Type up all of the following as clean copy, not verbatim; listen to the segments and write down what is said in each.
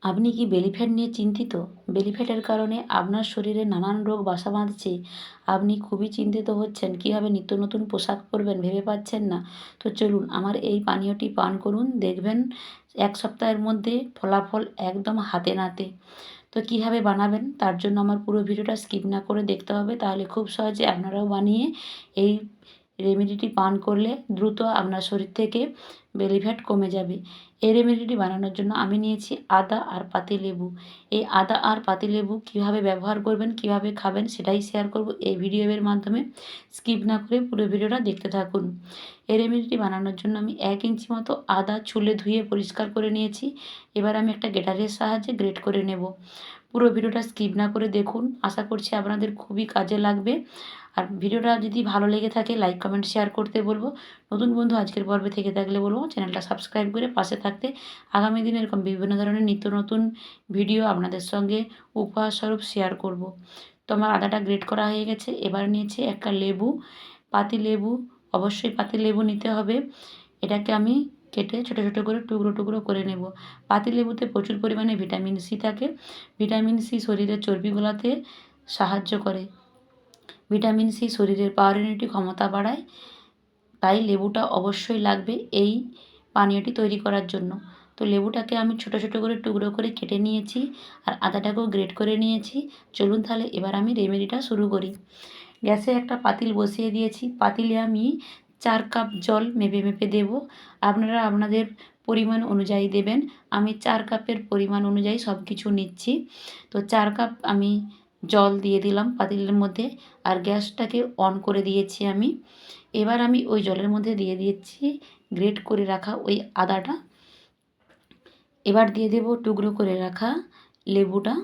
আপনি কি belly fat নিয়ে চিন্তিত? বেলি ফ্যাটের কারণে আপনার শরীরে নানান রোগ বাসা বাঁধছে। আপনি খুবই চিন্তিত হচ্ছেন, কীভাবে নিত্য নতুন পোশাক পরবেন ভেবে পাচ্ছেন না। তো চলুন আমার এই পানীয়টি পান করুন, দেখবেন ১ সপ্তাহের মধ্যে ফলাফল একদম হাতে নাতে। তো কীভাবে বানাবেন তার জন্য আমার পুরো ভিডিওটা স্কিপ না করে দেখতে হবে, তাহলে খুব সহজে আপনারাও বানিয়ে এই রেমেডিটি পান করলে দ্রুত আপনার শরীর থেকে বেলি ফ্যাট কমে যাবে। এই রেমেডিটি বানানোর জন্য আমি নিয়েছি আদা আর পাতিলেবু। এই আদা আর পাতিলেবু কীভাবে ব্যবহার করবেন, কীভাবে খাবেন সেটাই শেয়ার করব এই ভিডিওর মাধ্যমে। স্কিপ না করে পুরো ভিডিওটা দেখতে থাকুন। এই রেমেডিটি বানানোর জন্য আমি ১ ইঞ্চি মতো আদা ছুলে ধুয়ে পরিষ্কার করে নিয়েছি। এবার আমি একটা গ্রেটারের সাহায্যে গ্রেট করে নেব। পুরো ভিডিওটা স্কিপ না করে দেখুন, আশা করছি আপনাদের খুবই কাজে লাগবে। আর ভিডিওটা যদি ভালো লেগে থাকে লাইক, কমেন্ট, শেয়ার করতে বলবো। নতুন বন্ধু আজকের পর্বে থেকে থাকলে বলবো চ্যানেলটা সাবস্ক্রাইব করে পাশে থাকতে। আগামী দিনে এরকম বিভিন্ন ধরনের নিত্য নতুন ভিডিও আপনাদের সঙ্গে উপহারস্বরূপ শেয়ার করব। তো আমার আদাটা গ্রেট করা হয়ে গেছে। এবার নিয়েছি একটা লেবু, পাতিলেবু, অবশ্যই পাতিলেবু নিতে হবে। এটাকে আমি কেটে ছোটো ছোটো করে টুকরো টুকরো করে নেব। পাতিলেবুতে প্রচুর পরিমাণে ভিটামিন সি থাকে। ভিটামিন সি শরীরের চর্বি গলাতে সাহায্য করে। ভিটামিন সি শরীরের পাওয়ার ইউনিটি ক্ষমতা বাড়ায়। তাই লেবুটা অবশ্যই লাগবে এই পানীয়টি তৈরি করার জন্য। তো লেবুটাকে আমি ছোটো ছোটো করে টুকরো করে কেটে নিয়েছি আর আদাটাকেও গ্রেট করে নিয়েছি। চলুন তাহলে এবার আমি রেমেডিটা শুরু করি। গ্যাসে একটা পাতিল বসিয়ে দিয়েছি। পাতিলে আমি ৪ কাপ জল মেপে মেপে দেব। আপনারা আপনাদের পরিমাণ অনুযায়ী দেবেন। আমি ৪ কাপের পরিমাণ অনুযায়ী সব কিছু নিচ্ছি। তো ৪ কাপ আমি জল দিয়ে দিলাম পাতিলের মধ্যে আর গ্যাসটাকে অন করে দিয়েছি আমি। এবার আমি ওই জলের মধ্যে দিয়ে দিয়েছি গ্রেট করে রাখা ওই আদাটা। এবার দিয়ে দেব টুকরো করে রাখা লেবুটা,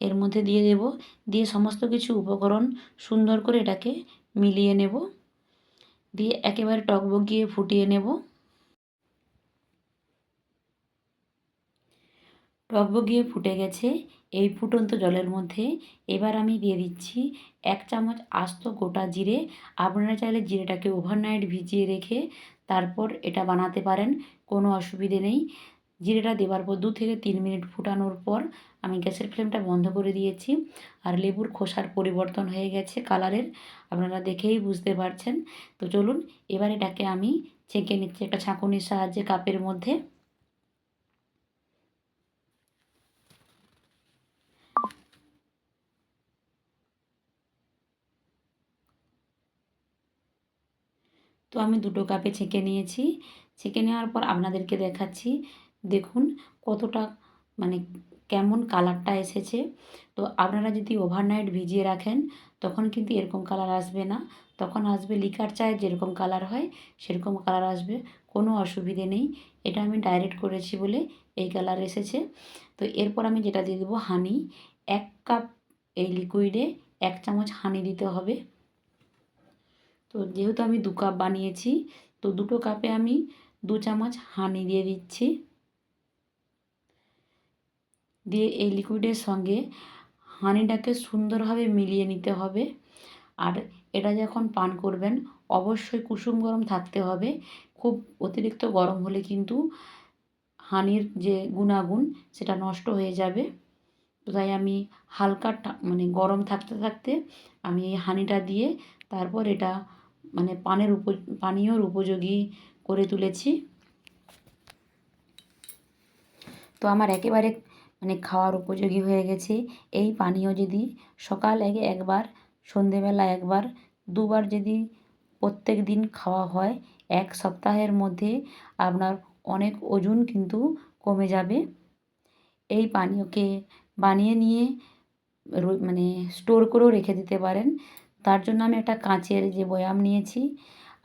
এর মধ্যে দিয়ে দেব। দিয়ে সমস্ত কিছু উপকরণ সুন্দর করে এটাকে মিলিয়ে নেব। দিয়ে একেবারে টকবগিয়ে ফুটিয়ে নেব। টকবগিয়ে ফুটে গেছে। এই ফুটন্ত জলের মধ্যে এবার আমি দিয়ে দিচ্ছি ১ চামচ আস্ত গোটা জিরে। আপনারা চাইলে জিরেটাকে ওভারনাইট ভিজিয়ে রেখে তারপর এটা বানাতে পারেন, কোনো অসুবিধে নেই। জিরেটা দেওয়ার পর ২ থেকে ৩ মিনিট ফুটানোর পর আমি গ্যাসের ফ্লেমটা বন্ধ করে দিয়েছি। আর লেবুর খোসার পরিবর্তন হয়ে গেছে কালারের, আপনারা দেখেই বুঝতে পারছেন। তো চলুন এবার এটাকে আমি ছেঁকে নিচ্ছি একটা ছাঁকুনির সাহায্যে কাপের মধ্যে। তো আমি ২ কাপে ছেঁকে নিয়েছি। ছেঁকে নেওয়ার পর আপনাদেরকে দেখাচ্ছি। দেখুন কতটা মানে কেমন কালারটা এসেছে। তো আপনারা যদি ওভারনাইট ভিজিয়ে রাখেন তখন কিন্তু এরকম কালার আসবে না। তখন আসবে লিকার চায়ের যেরকম কালার হয় সেরকম কালার আসবে, কোনো অসুবিধে নেই। এটা আমি ডাইরেক্ট করেছি বলে এই কালার এসেছে। তো এরপর আমি যেটা দিয়ে দেবো হানি। ১ কাপ এই লিকুইডে ১ চামচ হানি দিতে হবে। তো যেহেতু আমি ২ কাপ বানিয়েছি তো ২টো কাপে আমি ২ চামচ হানি দিয়ে দিচ্ছি। দিয়ে এই লিকুইডের সঙ্গে হানিটাকে সুন্দরভাবে মিলিয়ে নিতে হবে। আর এটা যখন পান করবেন অবশ্যই কুসুম গরম থাকতে হবে। খুব অতিরিক্ত গরম হলে কিন্তু হানির যে গুণাগুণ সেটা নষ্ট হয়ে যাবে। তো তাই আমি হালকা মানে গরম থাকতে থাকতে আমি এই হানিটা দিয়ে তারপর এটা মানে পানীয়র উপযোগী করে তুলেছি। তো আমার একেবারে মানে খাওয়ার উপযোগী হয়ে গেছে। এই পানীয় যদি সকাল আগে একবার, সন্ধেবেলা একবার, ২ বার যদি প্রত্যেক দিন খাওয়া হয় ১ সপ্তাহের মধ্যে আপনার অনেক ওজন কিন্তু কমে যাবে। এই পানীয়কে বানিয়ে নিয়ে মানে স্টোর করেও রেখে দিতে পারেন। তার জন্য আমি একটা কাঁচের যে বয়াম নিয়েছি,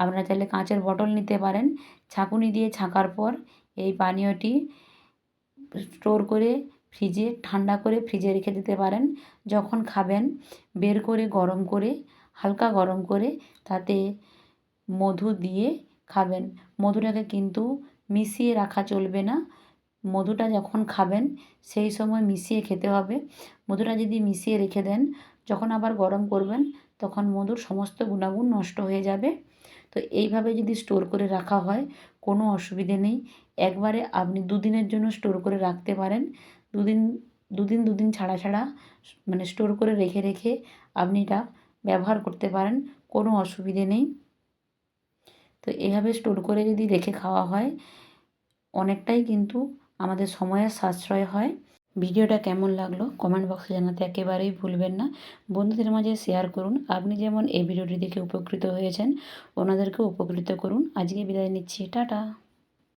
আপনারা চাইলে কাঁচের বটল নিতে পারেন। ছাঁকুনি দিয়ে ছাঁকার পর এই পানীয়টি স্টোর করে ফ্রিজে ঠান্ডা করে ফ্রিজে রেখে দিতে পারেন। যখন খাবেন বের করে গরম করে, হালকা গরম করে তাতে মধু দিয়ে খাবেন। মধুটাকে কিন্তু মিশিয়ে রাখা চলবে না। মধুটা যখন খাবেন সেই সময় মিশিয়ে খেতে হবে। মধুটা যদি মিশিয়ে রেখে দেন, যখন আবার গরম করবেন তখন মধুর সমস্ত গুণাগুণ নষ্ট হয়ে যাবে। তো এইভাবে যদি স্টোর করে রাখা হয় কোনো অসুবিধে নেই। একবারে আপনি দুদিনের জন্য স্টোর করে রাখতে পারেন। দুদিন দুদিন ছাড়া ছাড়া মানে স্টোর করে রেখে রেখে আপনি এটা ব্যবহার করতে পারেন, কোনো অসুবিধে নেই। তো এভাবে স্টোর করে যদি রেখে খাওয়া হয় অনেকটাই কিন্তু আমাদের সময়ের সাশ্রয় হয়। ভিডিওটা কেমন লাগলো কমেন্ট বক্সে জানাতে একেবারেই ভুলবেন না। বন্ধুদের মাঝে শেয়ার করুন। আপনি যেমন এই ভিডিওটি দেখে উপকৃত হয়েছেন, ওনাদেরকেও উপকৃত করুন। আজকে বিদায় নিচ্ছি। টাটা।